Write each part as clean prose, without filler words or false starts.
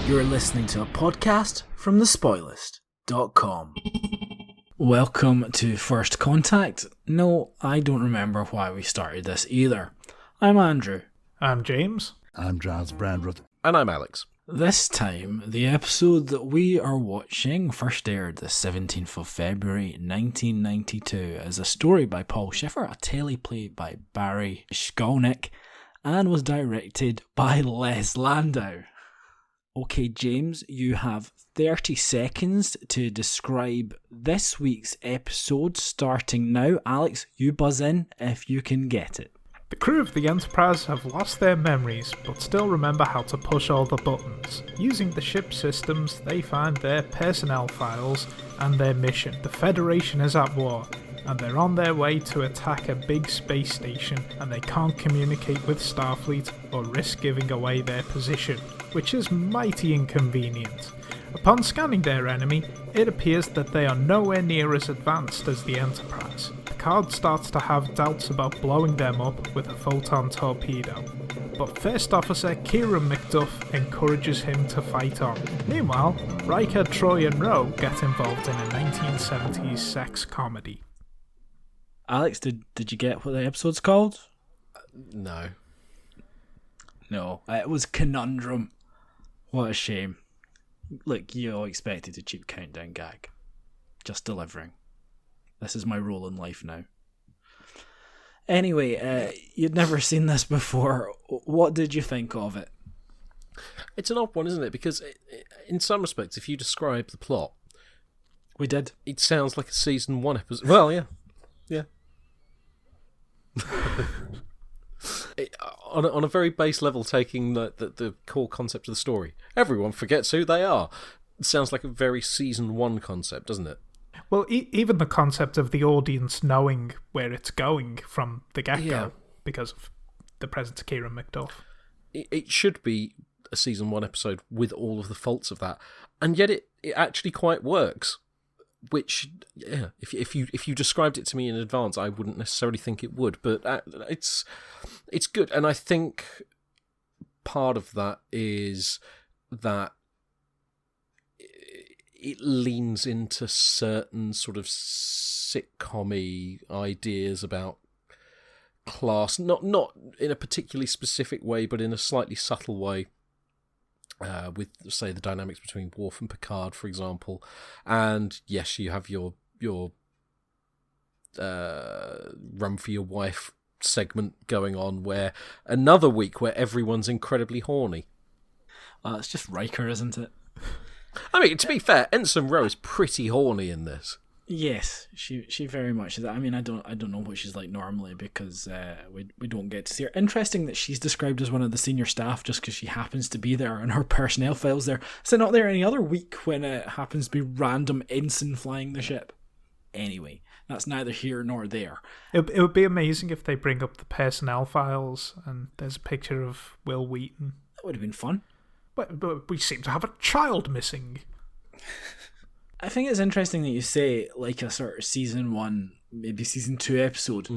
You're listening to a podcast from thespoilist.com. Welcome to First Contact. No, I don't remember why we started this either. I'm Andrew. I'm James. I'm Giles Brandreth. And I'm Alex. This time, the episode that we are watching first aired the 17th of February 1992 as a story by Paul Schiffer, a teleplay by Barry Skolnick, and was directed by Les Landau. Okay, James, you have 30 seconds to describe this week's episode starting now. Alex, you buzz in if you can get it. The crew of the Enterprise have lost their memories, but still remember how to push all the buttons. Using the ship's systems, they find their personnel files and their mission. The Federation is at war, and they're on their way to attack a big space station, and they can't communicate with Starfleet or risk giving away their position, which is mighty inconvenient. Upon scanning their enemy, it appears that they are nowhere near as advanced as the Enterprise. Picard starts to have doubts about blowing them up with a photon torpedo, but First Officer Kieran McDuff encourages him to fight on. Meanwhile, Riker, Troy and Ro get involved in a 1970s sex comedy. Alex, did you get what the episode's called? No. No, it was Conundrum. What a shame. Look, you all expected a cheap countdown gag. Just delivering. This is my role in life now. Anyway, you'd never seen this before. What did you think of it? It's an odd one, isn't it? Because in some respects, if you describe the plot... We did. It sounds like a season 1 episode. Well, yeah. Yeah. On a very base level, taking the core concept of the story. Everyone forgets who they are. It sounds like a very season 1 concept, doesn't it? Well, even the concept of the audience knowing where it's going from the get-go because of the presence of Kieran McDuff. It should be a season 1 episode with all of the faults of that, and yet it actually quite works. Which, yeah, if you described it to me in advance, I wouldn't necessarily think it would, but it's good, and I think part of that is that it leans into certain sort of sitcom-y ideas about class, not in a particularly specific way, but in a slightly subtle way. With, say, the dynamics between Worf and Picard, for example, and yes, you have your run for your wife segment going on, where another week where everyone's incredibly horny. Well, it's just Riker, isn't it? I mean, to be fair, Ensign Ro is pretty horny in this. Yes, she very much is. I mean, I don't know what she's like normally because we don't get to see her. Interesting that she's described as one of the senior staff just because she happens to be there and her personnel files there. So not there any other week when it happens to be random ensign flying the ship. Anyway, that's neither here nor there. It would be amazing if they bring up the personnel files and there's a picture of Will Wheaton. That would have been fun. But we seem to have a child missing. I think it's interesting that you say like a sort of season 1, maybe season 2 episode,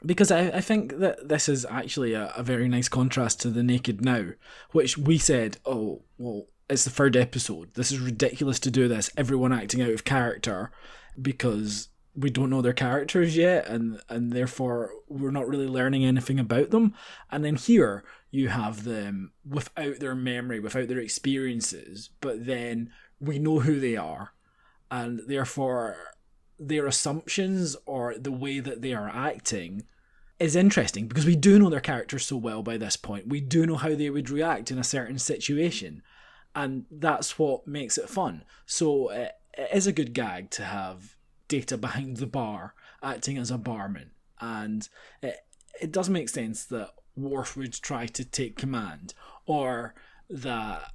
because I think that this is actually a very nice contrast to The Naked Now, which we said, oh, well, it's the 3rd episode. This is ridiculous to do this, everyone acting out of character, because we don't know their characters yet, and therefore we're not really learning anything about them. And then here you have them without their memory, without their experiences, but then we know who they are. And therefore, their assumptions or the way that they are acting is interesting because we do know their characters so well by this point. We do know how they would react in a certain situation. And that's what makes it fun. So it is a good gag to have Data behind the bar acting as a barman. And it does make sense that Worf would try to take command, or that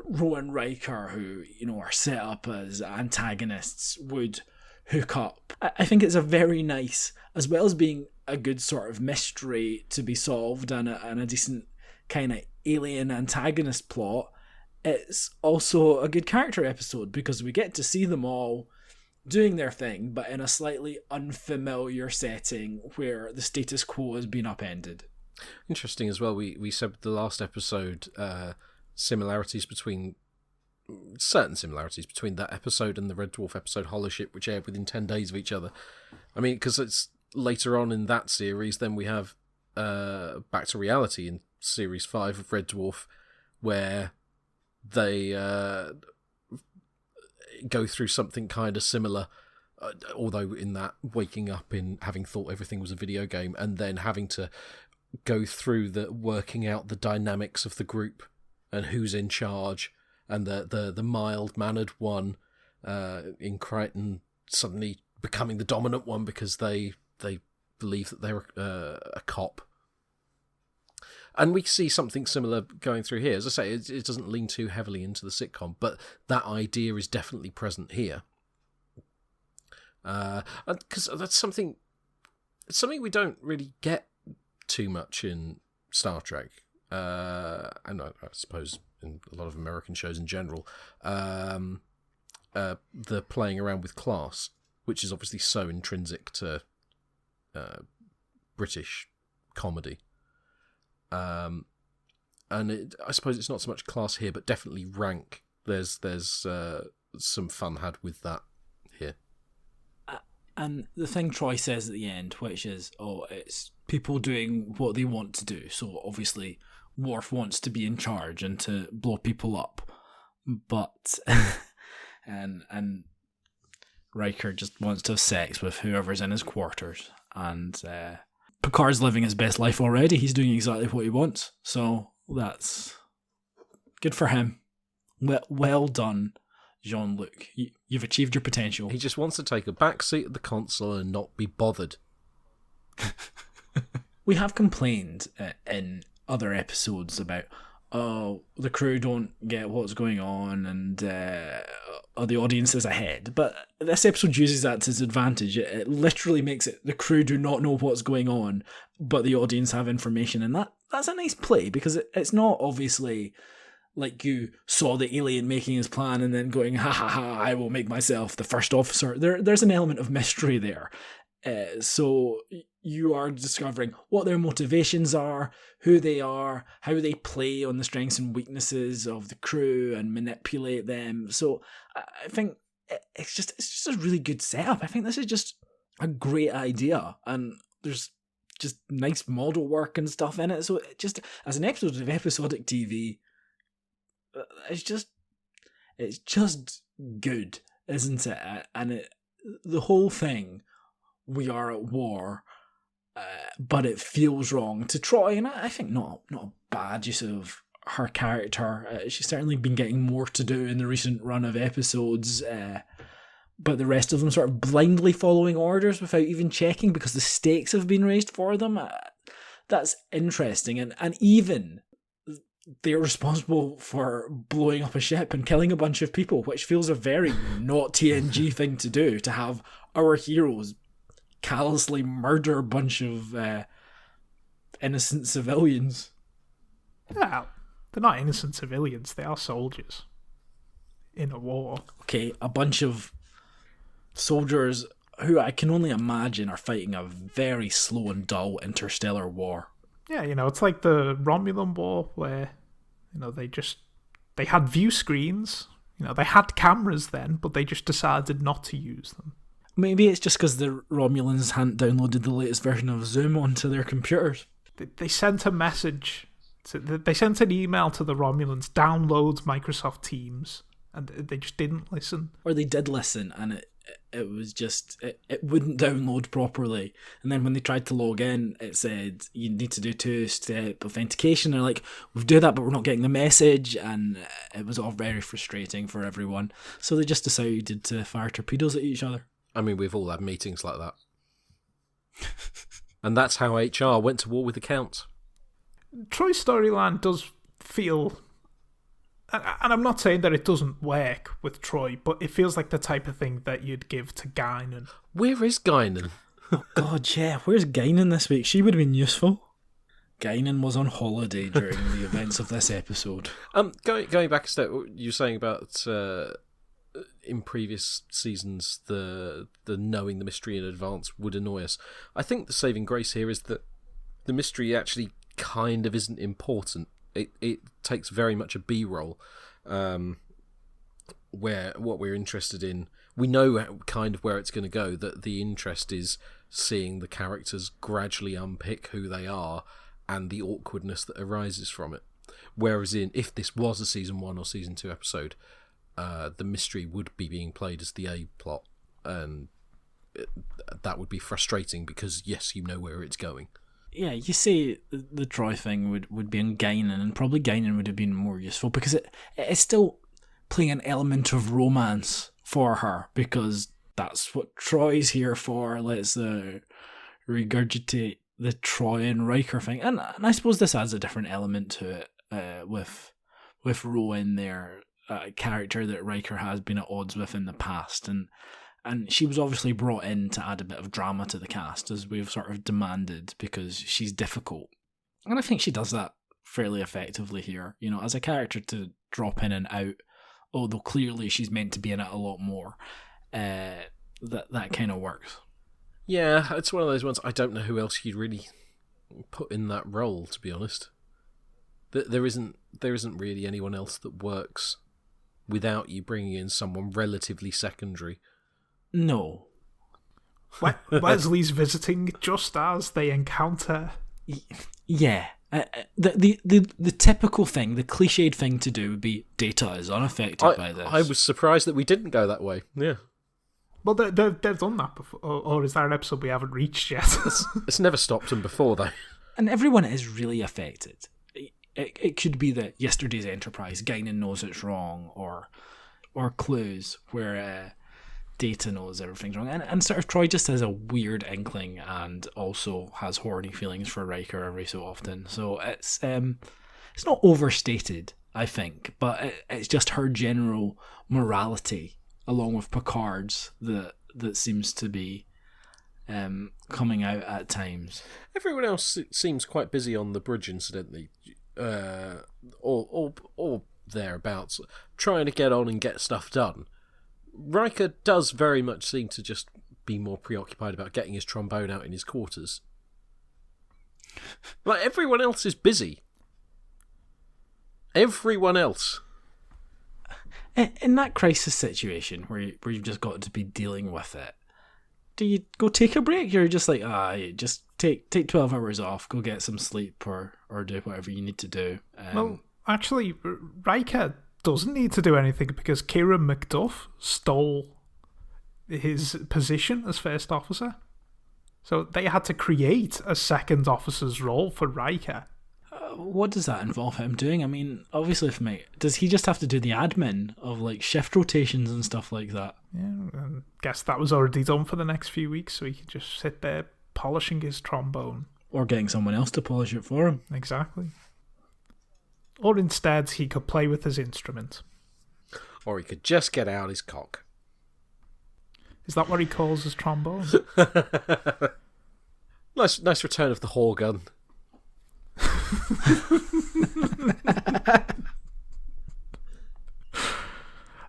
Ro and Riker, who are set up as antagonists, would hook up. I think it's a very nice, as well as being a good sort of mystery to be solved and a decent kind of alien antagonist plot, it's also a good character episode because we get to see them all doing their thing, but in a slightly unfamiliar setting where the status quo has been upended. Interesting as well, we said the last episode, similarities between certain similarities between that episode and the Red Dwarf episode Hollow Ship, which aired within 10 days of each other. I mean, because it's later on in that series, then we have Back to Reality in Series 5 of Red Dwarf, where they go through something kind of similar, although in that waking up in having thought everything was a video game and then having to go through the working out the dynamics of the group and who's in charge, and the mild-mannered one in Crichton suddenly becoming the dominant one because they believe that they're a cop. And we see something similar going through here. As I say, it doesn't lean too heavily into the sitcom, but that idea is definitely present here. Because that's something we don't really get too much in Star Trek. And I suppose in a lot of American shows in general. The playing around with class, which is obviously so intrinsic to British comedy. And I suppose it's not so much class here, but definitely rank. There's some fun had with that here. And the thing Troy says at the end, which is, it's people doing what they want to do. So obviously Worf wants to be in charge and to blow people up, but and Riker just wants to have sex with whoever's in his quarters, and Picard's living his best life already. He's doing exactly what he wants, so that's good for him. Well done, Jean-Luc. You've achieved your potential. He just wants to take a back seat at the console and not be bothered. We have complained in other episodes about, the crew don't get what's going on, and the audience is ahead. But this episode uses that to its advantage. It literally makes it the crew do not know what's going on, but the audience have information, and that's a nice play, because it's not obviously like you saw the alien making his plan and then going, ha ha ha, I will make myself the first officer. There's an element of mystery there. So you are discovering what their motivations are, who they are, how they play on the strengths and weaknesses of the crew and manipulate them. So I think it's just a really good setup. I think this is just a great idea, and there's just nice model work and stuff in it. So it just, as an episode of episodic TV, it's just good, isn't it? And the whole thing, we are at war, but it feels wrong to Troy, and I think not a bad use of her character. She's certainly been getting more to do in the recent run of episodes, but the rest of them sort of blindly following orders without even checking because the stakes have been raised for them. That's interesting, and even they're responsible for blowing up a ship and killing a bunch of people, which feels a very not TNG thing to do, to have our heroes callously murder a bunch of innocent civilians. Yeah, they're not innocent civilians, they are soldiers in a war. Okay, a bunch of soldiers who I can only imagine are fighting a very slow and dull interstellar war. Yeah, it's like the Romulan War, where, they had view screens, they had cameras then, but they just decided not to use them. Maybe it's just because the Romulans hadn't downloaded the latest version of Zoom onto their computers. They sent a message, they sent an email to the Romulans, download Microsoft Teams, and they just didn't listen. Or they did listen, and it was just, it wouldn't download properly. And then when they tried to log in, it said, you need to do 2-step authentication. And they're like, we do that, but we're not getting the message. And it was all very frustrating for everyone. So they just decided to fire torpedoes at each other. I mean, we've all had meetings like that. And that's how HR went to war with accounts. Troy's storyline does feel... And I'm not saying that it doesn't work with Troy, but it feels like the type of thing that you'd give to Guinan. Where is Guinan? Oh God, yeah. Where's Guinan this week? She would have been useful. Guinan was on holiday during the events of this episode. Going back a step, you were saying about in previous seasons the knowing the mystery in advance would annoy us. I think the saving grace here is that the mystery actually kind of isn't important. It takes very much a B-roll. what we're interested in. We know kind of where it's going to go. That the interest is seeing the characters gradually unpick who they are and the awkwardness that arises from it. Whereas if this was a season 1 or season 2 episode, the mystery would be being played as the A plot, and that would be frustrating because yes, you know where it's going. Yeah, you say the Troy thing would be in Guinan, and probably Guinan would have been more useful because it is still playing an element of romance for her, because that's what Troy's here for. Let's regurgitate the Troy and Riker thing, and I suppose this adds a different element to it with Rowan there, a character that Riker has been at odds with in the past, and she was obviously brought in to add a bit of drama to the cast, as we've sort of demanded, because she's difficult. And I think she does that fairly effectively here, as a character to drop in and out, although clearly she's meant to be in it a lot more. That kind of works. Yeah, it's one of those ones. I don't know who else you'd really put in that role, to be honest. There isn't really anyone else that works without you bringing in someone relatively secondary. No. Wesley's visiting just as they encounter. Yeah. The typical thing, the cliched thing to do would be Data is unaffected by this. I was surprised that we didn't go that way. Yeah. Well, they've done that before. Or is that an episode we haven't reached yet? It's never stopped them before, though. And everyone is really affected. It could be that yesterday's Enterprise, Guinan knows it's wrong, or Clues, where Data knows everything's wrong, and sort of Troy just has a weird inkling and also has horny feelings for Riker every so often. So it's not overstated, I think, but it's just her general morality, along with Picard's, that seems to be coming out at times. Everyone else seems quite busy on the bridge, incidentally, or thereabouts, trying to get on and get stuff done. Riker does very much seem to just be more preoccupied about getting his trombone out in his quarters. Like, everyone else is busy. Everyone else. In that crisis situation where you've just got to be dealing with it, do you go take a break? You're just like, just take 12 hours off, go get some sleep, or do whatever you need to do. Well, actually, Riker doesn't need to do anything because Kieran McDuff stole his position as first officer. So they had to create a second officer's role for Riker. What does that involve him doing? I mean, obviously, does he just have to do the admin of like shift rotations and stuff like that? Yeah, I guess that was already done for the next few weeks, so he could just sit there polishing his trombone. Or getting someone else to polish it for him. Exactly. Or instead, he could play with his instrument. Or he could just get out his cock. Is that what he calls his trombone? Nice return of the whore gun.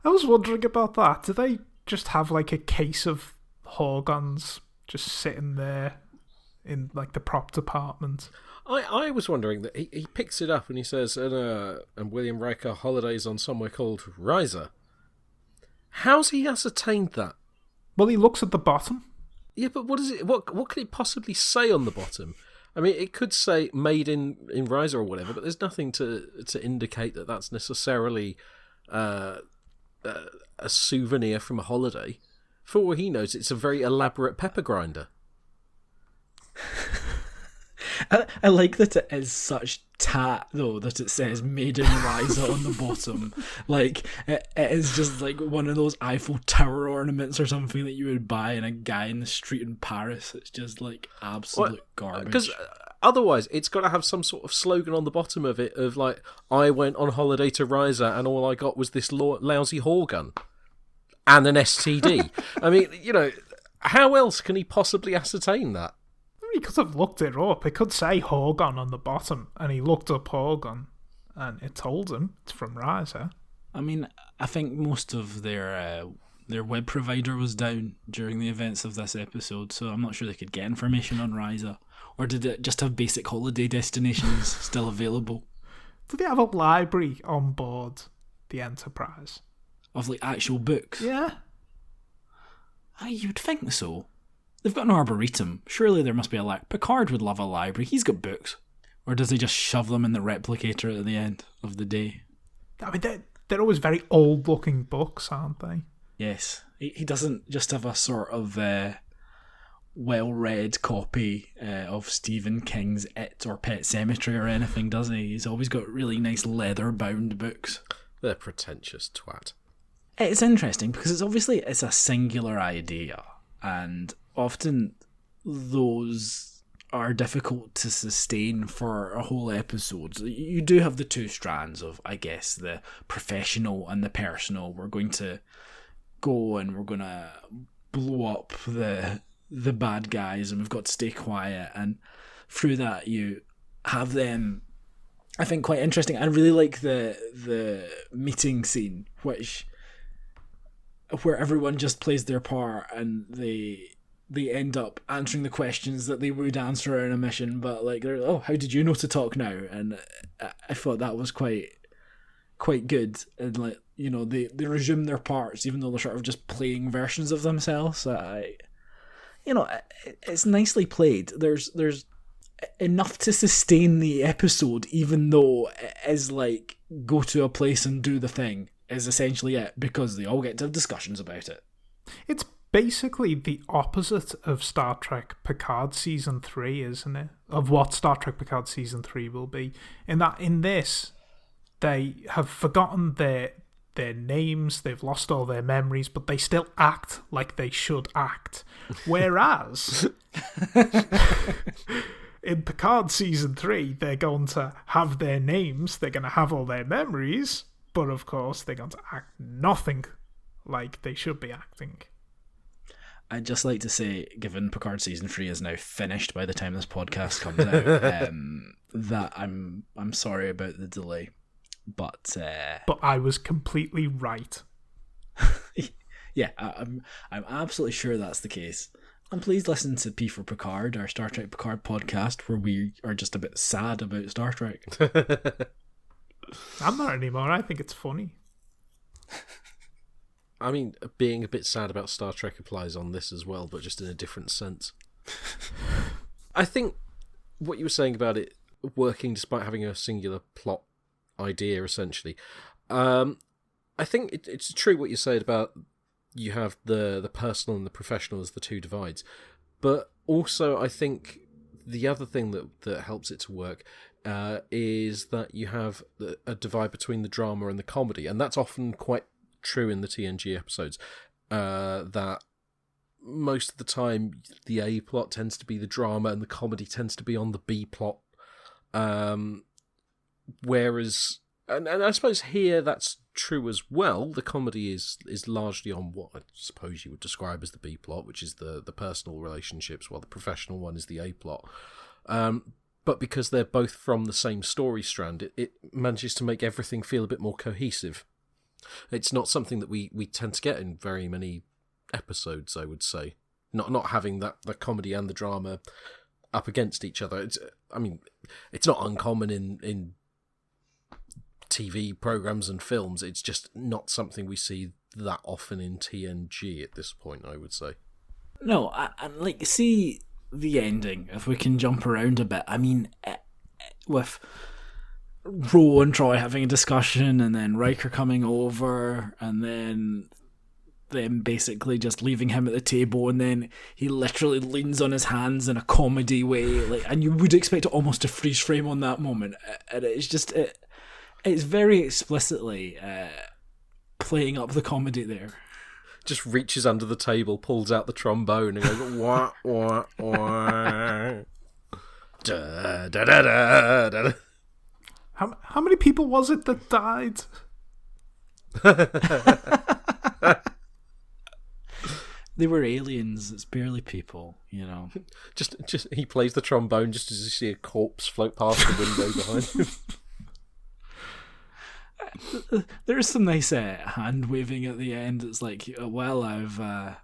I was wondering about that. Do they just have like a case of whore guns just sitting there in like the prop department? I was wondering that he picks it up and he says, and William Riker holidays on somewhere called Riser. How's he ascertained that? Well, he looks at the bottom. Yeah, but what is it? What could it possibly say on the bottom? I mean, it could say made in Riser or whatever, but there's nothing to indicate that that's necessarily a souvenir from a holiday. For all he knows, it's a very elaborate pepper grinder. I like that it is such tat, though, that it says made in Riser on the bottom. Like, it is just like one of those Eiffel Tower ornaments or something that you would buy in a guy in the street in Paris. It's just like absolute garbage. Because otherwise, it's got to have some sort of slogan on the bottom of it of like, I went on holiday to Riser and all I got was this lousy whore gun and an STD. I mean, how else can he possibly ascertain that? He could have looked it up. It could say Horgon on the bottom, and he looked up Horgon, and it told him it's from Riser. I mean, I think most of their web provider was down during the events of this episode, so I'm not sure they could get information on Riser. Or did it just have basic holiday destinations still available? Did they have a library on board the Enterprise? of like actual books? Yeah. You would think so. They've got an arboretum. Surely there must be a Picard would love a library. He's got books. Or does he just shove them in the replicator at the end of the day? I mean, they're always very old-looking books, aren't they? Yes. He doesn't just have a sort of well-read copy of Stephen King's It or Pet Sematary or anything, does he? He's always got really nice leather-bound books. They're pretentious twat. It's interesting because it's a singular idea, and often those are difficult to sustain for a whole episode. You do have the two strands of, I guess, the professional and the personal. We're going to go and we're going to blow up the bad guys, and we've got to stay quiet. And through that, you have them, I think, quite interesting. I really like the meeting scene, where everyone just plays their part and they end up answering the questions that they would answer in a mission, but like, they're, oh, how did you know to talk now? And I thought that was quite good. And like, you know, they resume their parts even though they're sort of just playing versions of themselves. It's nicely played. There's enough to sustain the episode, even though it is like, go to a place and do the thing is essentially it, because they all get to have discussions about it. It's basically the opposite of Star Trek Picard Season 3, isn't it? Of what Star Trek Picard Season 3 will be. In that, in this, they have forgotten their names, they've lost all their memories, but they still act like they should act. Whereas, in Picard Season 3, they're going to have their names, they're going to have all their memories, but of course they're going to act nothing like they should be acting. I'd just like to say, given Picard Season 3 is now finished by the time this podcast comes out, that I'm sorry about the delay. But I was completely right. Yeah, I'm absolutely sure that's the case. And please listen to P for Picard, our Star Trek Picard podcast, where we are just a bit sad about Star Trek. I'm not anymore. I think it's funny. I mean, being a bit sad about Star Trek applies on this as well, but just in a different sense. I think what you were saying about it working despite having a singular plot idea, essentially. I think it's true what you said about you have the personal and the professional as the two divides. But also, I think the other thing that helps it to work is that you have a divide between the drama and the comedy, and that's often quite true in the TNG episodes, that most of the time the A plot tends to be the drama and the comedy tends to be on the B plot, whereas and I suppose here that's true as well. The comedy is largely on what I suppose you would describe as the B plot, which is the personal relationships, while the professional one is the A plot. But because they're both from the same story strand, it manages to make everything feel a bit more cohesive. It's not something that we tend to get in very many episodes, I would say. Not having the comedy and the drama up against each other. It's not uncommon in TV programs and films. It's just not something we see that often in TNG at this point, I would say. No, and see the ending, if we can jump around a bit. I mean, with Ro and Troy having a discussion, and then Riker coming over, and then them basically just leaving him at the table, and then he literally leans on his hands in a comedy way, and you would expect it almost to freeze frame on that moment, and it's just it's very explicitly playing up the comedy there. Just reaches under the table, pulls out the trombone, and goes wah wah wah. Da, da, da, da, da. How many people was it that died? They were aliens. It's barely people, you know. Just he plays the trombone just as you see a corpse float past the window behind him. There is some nice hand waving at the end. It's like, well, I've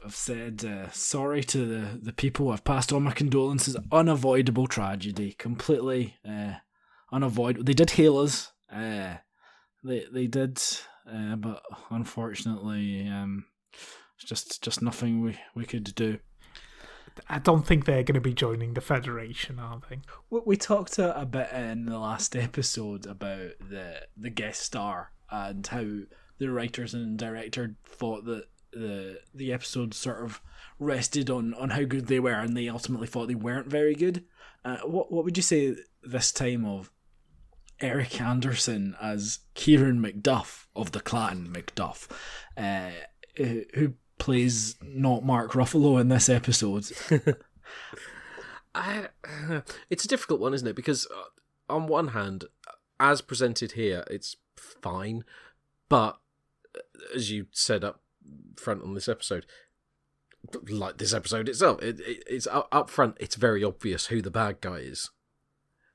said sorry to the people. I've passed on my condolences. Unavoidable tragedy, completely unavoidable. They did hail us. They did but unfortunately, it's just nothing we could do. I don't think they're going to be joining the Federation, are they? We talked a bit in the last episode about the guest star and how the writers and director thought that the episode sort of rested on how good they were, and they ultimately thought they weren't very good. What would you say this time of Eric Anderson as Kieran McDuff of the clan McDuff, who plays not Mark Ruffalo in this episode? It's a difficult one, isn't it? Because on one hand, as presented here, it's fine, but as you said up front on this episode, like this episode itself, it's up front. It's very obvious who the bad guy is,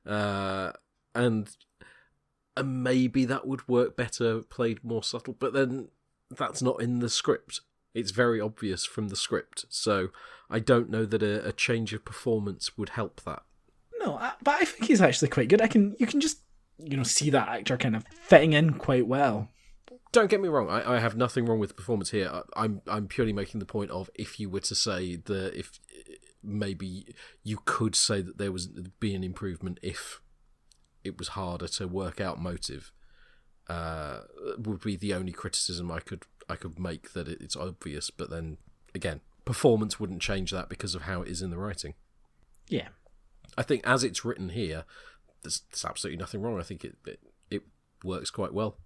and maybe that would work better played more subtle. But then that's not in the script. It's very obvious from the script, so I don't know that a change of performance would help that. No, but I think he's actually quite good. You can just see that actor kind of fitting in quite well. Don't get me wrong. I have nothing wrong with the performance here. I'm purely making the point of, if you were to say if maybe you could say that there would be an improvement if it was harder to work out motive. Would be the only criticism I could make, that it's obvious, but then again, performance wouldn't change that because of how it is in the writing. Yeah, I think as it's written here, there's absolutely nothing wrong. I think it works quite well.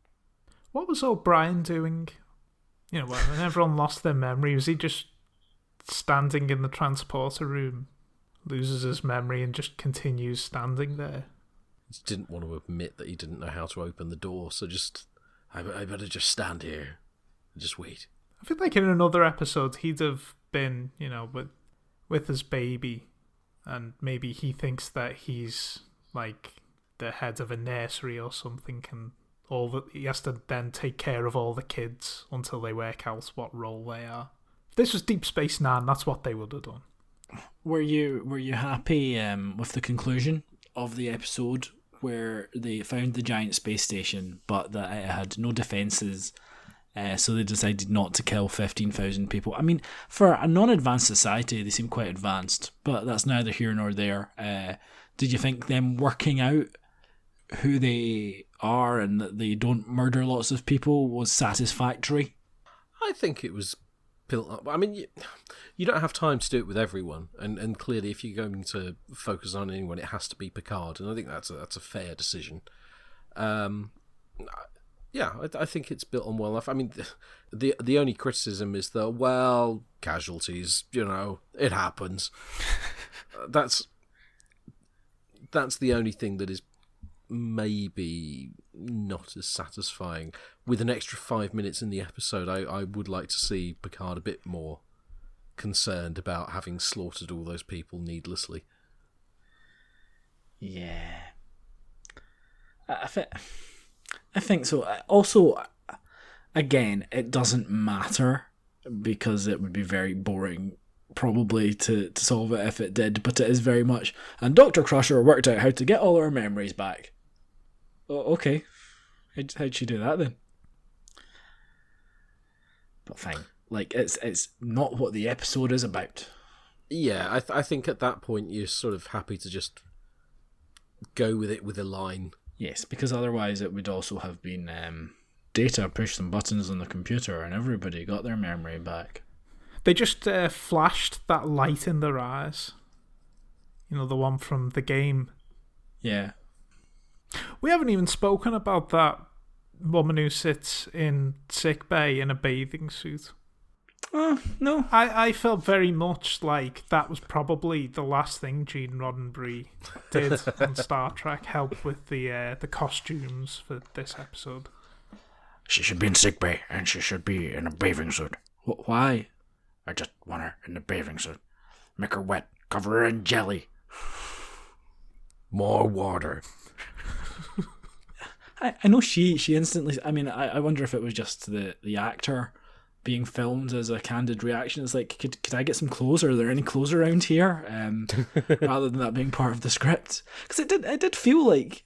What was O'Brien doing? When everyone lost their memory, was he just standing in the transporter room, loses his memory, and just continues standing there? He didn't want to admit that he didn't know how to open the door, so I better just stand here and just wait. I feel like in another episode he'd have been, with his baby, and maybe he thinks that he's like the head of a nursery or something, and he has to then take care of all the kids until they work out what role they are. If this was Deep Space Nine, that's what they would have done. Were you happy with the conclusion of the episode, where they found the giant space station, but that it had no defences, so they decided not to kill 15,000 people? I mean, for a non-advanced society, they seem quite advanced, but that's neither here nor there. Did you think them working out who they are and that they don't murder lots of people was satisfactory? I think it was built up. I mean, you don't have time to do it with everyone, and clearly if you're going to focus on anyone, it has to be Picard, and I think that's a fair decision. Yeah, I think it's built on well enough. I mean, the only criticism is that, casualties, it happens. That's the only thing that is maybe not as satisfying. With an extra 5 minutes in the episode, I would like to see Picard a bit more concerned about having slaughtered all those people needlessly. Yeah, I think so. Also, again, it doesn't matter because it would be very boring probably to solve it if it did, but it is very much, and Dr. Crusher worked out how to get all our memories back. Oh, okay. How'd she do that then? But fine. Like, it's not what the episode is about. Yeah, I think at that point you're sort of happy to just go with it with a line. Yes, because otherwise it would also have been Data pushed some buttons on the computer and everybody got their memory back. They just flashed that light in their eyes. The one from the game. Yeah. We haven't even spoken about that woman who sits in sickbay in a bathing suit. No. I felt very much like that was probably the last thing Gene Roddenberry did on Star Trek, help with the costumes for this episode. She should be in sickbay, and she should be in a bathing suit. Why? I just want her in the bathing suit. Make her wet. Cover her in jelly. More water. I know she instantly... I mean, I wonder if it was just the actor being filmed as a candid reaction. It's like, could I get some clothes? Are there any clothes around here? Rather than that being part of the script. Because it did feel like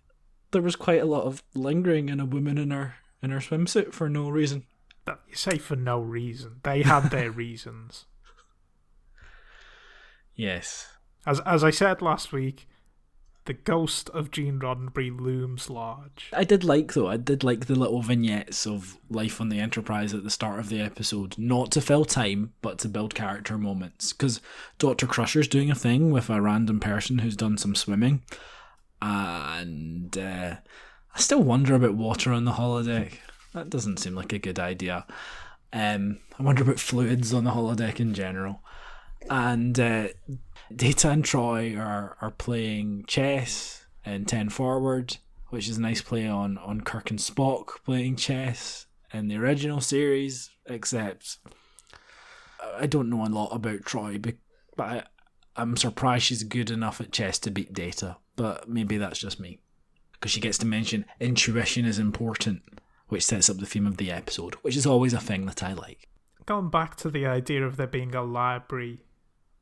there was quite a lot of lingering in a woman in her in her swimsuit for no reason. That you say for no reason. They had their reasons. Yes. As I said last week, the ghost of Gene Roddenberry looms large. I did like the little vignettes of life on the Enterprise at the start of the episode, not to fill time, but to build character moments. Because Dr. Crusher's doing a thing with a random person who's done some swimming, and I still wonder about water on the holodeck. That doesn't seem like a good idea. I wonder about fluids on the holodeck in general. And Data and Troy are playing chess in 10 Forward, which is a nice play on Kirk and Spock playing chess in the original series, except I don't know a lot about Troy, but I'm surprised she's good enough at chess to beat Data, but maybe that's just me. Because she gets to mention intuition is important, which sets up the theme of the episode, which is always a thing that I like. Going back to the idea of there being a library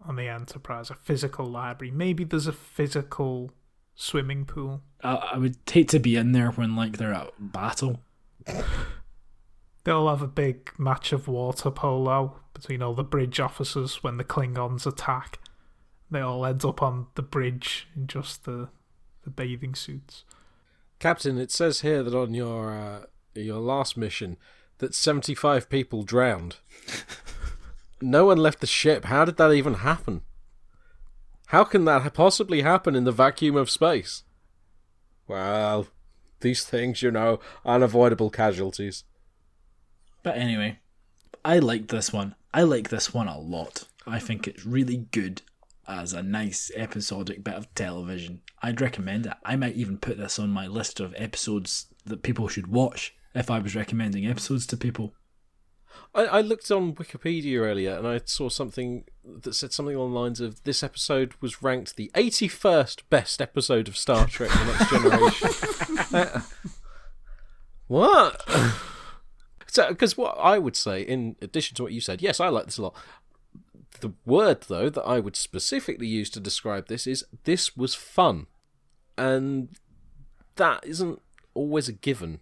on the Enterprise, a physical library, maybe there's a physical swimming pool. I would hate to be in there when they're at battle. They'll have a big match of water polo between all the bridge officers when the Klingons attack. They all end up on the bridge in just the bathing suits. Captain, it says here that on your last mission that 75 people drowned. No one left the ship. How did that even happen? How can that possibly happen in the vacuum of space? Well, these things, unavoidable casualties. But anyway, I like this one. I like this one a lot. I think it's really good as a nice episodic bit of television. I'd recommend it. I might even put this on my list of episodes that people should watch if I was recommending episodes to people. I looked on Wikipedia earlier and I saw something that said something along the lines of this episode was ranked the 81st best episode of Star Trek The Next Generation. What? So, because what I would say, in addition to what you said, yes, I like this a lot. The word, though, that I would specifically use to describe this was fun. And that isn't always a given.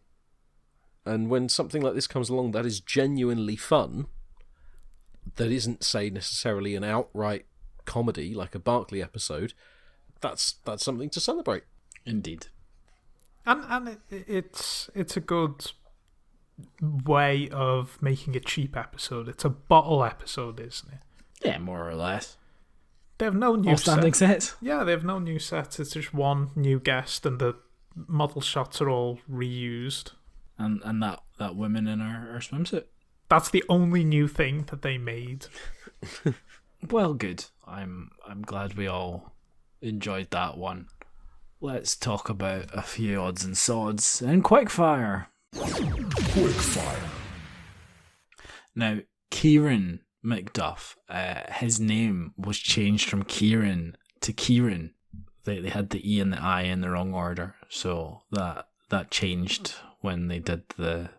And when something like this comes along that is genuinely fun, that isn't, say, necessarily an outright comedy like a Barclay episode, that's something to celebrate. Indeed. And it's a good way of making a cheap episode. It's a bottle episode, isn't it? Yeah, more or less. They have no new all standing sets. Yeah, they have no new sets. It's just one new guest, and the model shots are all reused. And that woman in her swimsuit. That's the only new thing that they made. Well, good. I'm glad we all enjoyed that one. Let's talk about a few odds and sods and Quickfire. Quickfire. Now, Kieran McDuff, his name was changed from Kieran to Kieran. They had the E and the I in the wrong order, so that changed when they did the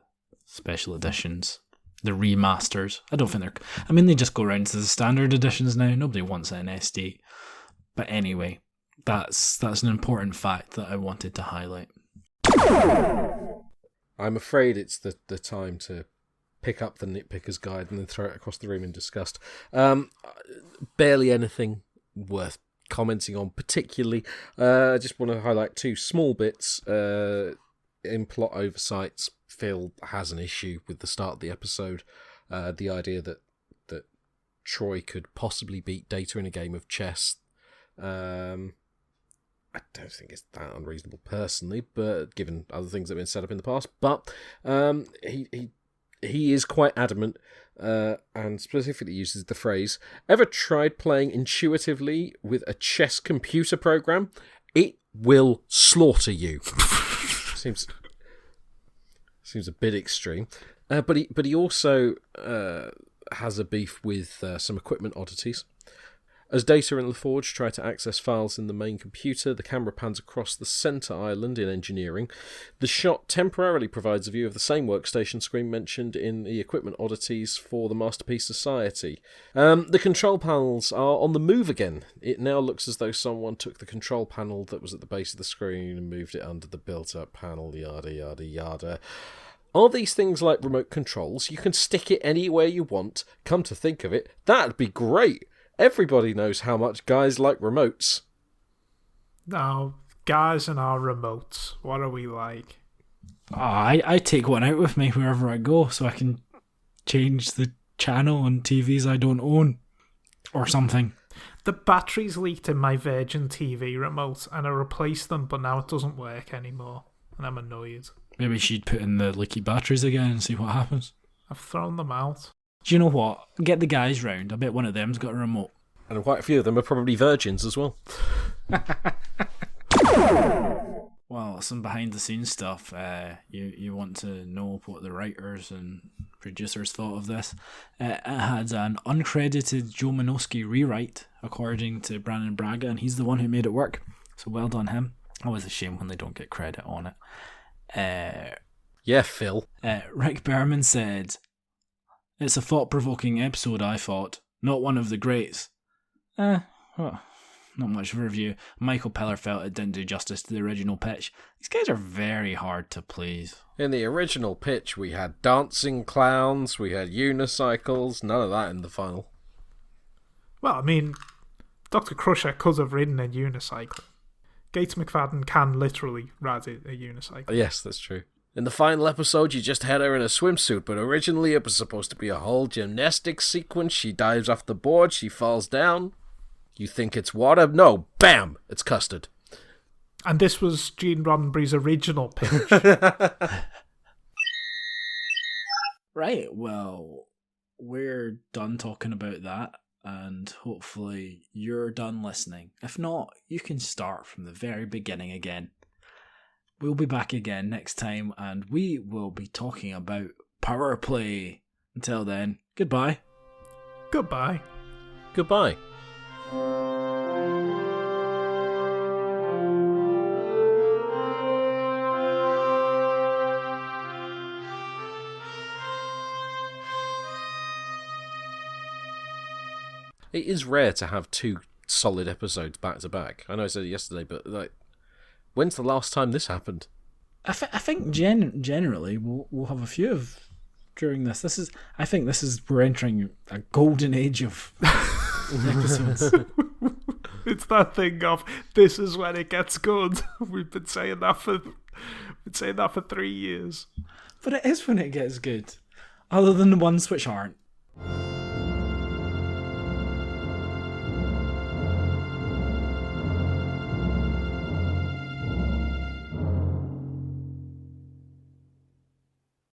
special editions, the remasters. I don't think they just go around to the standard editions now. Nobody wants an SD. But anyway, that's an important fact that I wanted to highlight. I'm afraid it's the time to pick up the Nitpicker's Guide and then throw it across the room in disgust. Barely anything worth commenting on particularly. I just want to highlight two small bits. In plot oversights, Phil has an issue with the start of the episode. The idea that Troy could possibly beat Data in a game of chess. I don't think it's that unreasonable personally, but given other things that have been set up in the past. But he is quite adamant and specifically uses the phrase, "Ever tried playing intuitively with a chess computer program? It will slaughter you." Seems a bit extreme, but he also has a beef with some equipment oddities. As Data and LaForge try to access files in the main computer, the camera pans across the center island in engineering. The shot temporarily provides a view of the same workstation screen mentioned in the equipment oddities for the Masterpiece Society. The control panels are on the move again. It now looks as though someone took the control panel that was at the base of the screen and moved it under the built-up panel, yada yada yada. Are these things like remote controls? You can stick it anywhere you want. Come to think of it, that'd be great. Everybody knows how much guys like remotes. No, guys and our remotes. What are we like? I take one out with me wherever I go so I can change the channel on TVs I don't own or something. The batteries leaked in my Virgin TV remote and I replaced them, but now it doesn't work anymore. And I'm annoyed. Maybe she'd put in the leaky batteries again and see what happens. I've thrown them out. Do you know what? Get the guys round. I bet one of them's got a remote. And quite a few of them are probably virgins as well. Well, some behind the scenes stuff. You want to know what the writers and producers thought of this. It had an uncredited Joe Minoski rewrite, according to Brandon Braga, and he's the one who made it work. So well done him. Always a shame when they don't get credit on it. Yeah, Phil. Rick Berman said, "It's a thought-provoking episode, I thought. Not one of the greats." Well, not much of a review. Michael Peller felt it didn't do justice to the original pitch. These guys are very hard to please. In the original pitch, we had dancing clowns, we had unicycles, none of that in the final. Well, I mean, Dr. Crusher could have ridden a unicycle. Gates McFadden can literally ride a unicycle. Yes, that's true. In the final episode, you just had her in a swimsuit, but originally it was supposed to be a whole gymnastics sequence. She dives off the board, she falls down. You think it's water? No, bam! It's custard. And this was Gene Roddenberry's original pitch. Right, well, we're done talking about that, and hopefully you're done listening. If not, you can start from the very beginning again. We'll be back again next time, and we will be talking about Power Play. Until then, goodbye. Goodbye. Goodbye. It is rare to have two solid episodes back to back. I know I said it yesterday, but like, when's the last time this happened? I think generally we'll have a few of during this. I think we're entering a golden age of episodes. It's that thing of this is when it gets good. We've been saying that for 3 years. But it is when it gets good. Other than the ones which aren't.